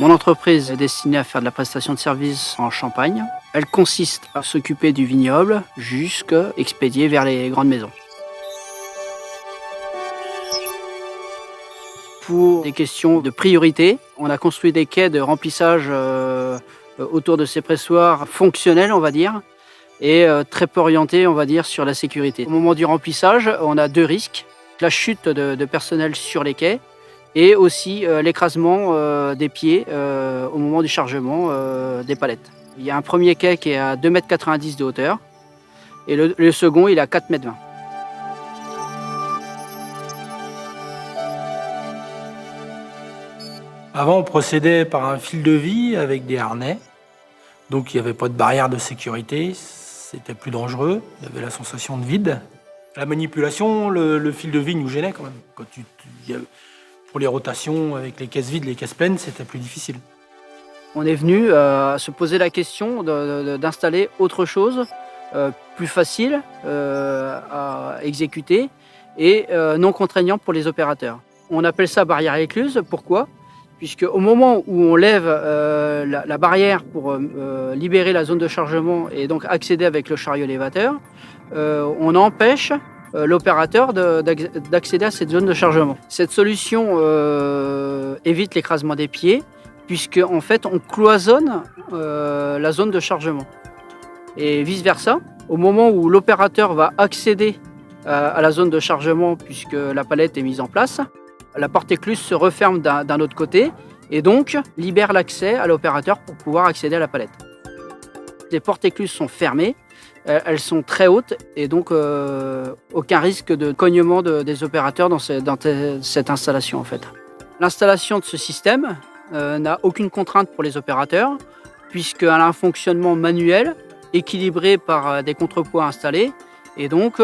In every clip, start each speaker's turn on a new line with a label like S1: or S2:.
S1: Mon entreprise est destinée à faire de la prestation de services en Champagne. Elle consiste à s'occuper du vignoble jusqu'à expédier vers les grandes maisons. Pour des questions de priorité, on a construit des quais de remplissage autour de ces pressoirs fonctionnels, on va dire, et très peu orientés, on va dire, sur la sécurité. Au moment du remplissage, on a deux risques: la chute de personnel sur les quais et aussi l'écrasement des pieds au moment du chargement des palettes. Il y a un premier quai qui est à 2,90 m de hauteur et le second il est à 4,20 m.
S2: Avant, on procédait par un fil de vie avec des harnais. Donc, il n'y avait pas de barrière de sécurité. C'était plus dangereux. Il y avait la sensation de vide. La manipulation, le fil de vie nous gênait quand même. Pour les rotations avec les caisses vides, les caisses pleines, c'était plus difficile.
S1: On est venu se poser la question d'installer autre chose, plus facile à exécuter et non contraignant pour les opérateurs. On appelle ça barrière écluse. Pourquoi ? Puisque au moment où on lève la barrière pour libérer la zone de chargement et donc accéder avec le chariot élévateur, on empêche l'opérateur d'accéder à cette zone de chargement. Cette solution évite l'écrasement des pieds, puisque en fait on cloisonne la zone de chargement. Et vice versa, au moment où l'opérateur va accéder à la zone de chargement, puisque la palette est mise en place, la porte écluse se referme d'un autre côté et donc libère l'accès à l'opérateur pour pouvoir accéder à la palette. Les portes écluses sont fermées, elles sont très hautes et donc aucun risque de cognement des opérateurs dans cette installation en fait. L'installation de ce système n'a aucune contrainte pour les opérateurs puisqu'elle a un fonctionnement manuel équilibré par des contrepoids installés. Et donc,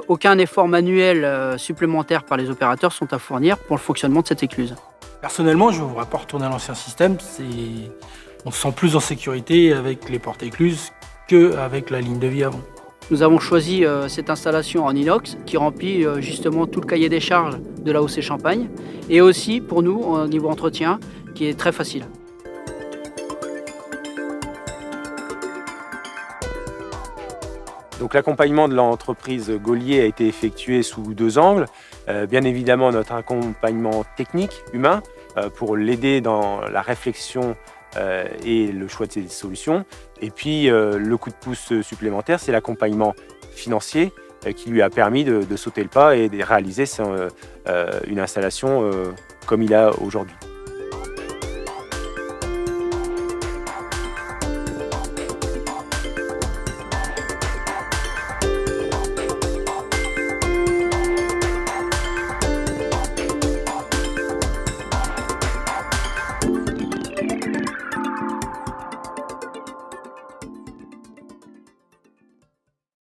S1: aucun effort manuel supplémentaire par les opérateurs sont à fournir pour le fonctionnement de cette écluse.
S2: Personnellement, je ne voudrais pas retourner à l'ancien système. On se sent plus en sécurité avec les portes écluses qu'avec la ligne de vie avant.
S1: Nous avons choisi cette installation en inox qui remplit justement tout le cahier des charges de l'AOC Champagne et aussi pour nous, au niveau entretien, qui est très facile.
S3: Donc l'accompagnement de l'entreprise Gaulier a été effectué sous deux angles. Bien évidemment notre accompagnement technique, humain, pour l'aider dans la réflexion et le choix de ses solutions. Et puis le coup de pouce supplémentaire, c'est l'accompagnement financier qui lui a permis de sauter le pas et de réaliser une installation comme il a aujourd'hui.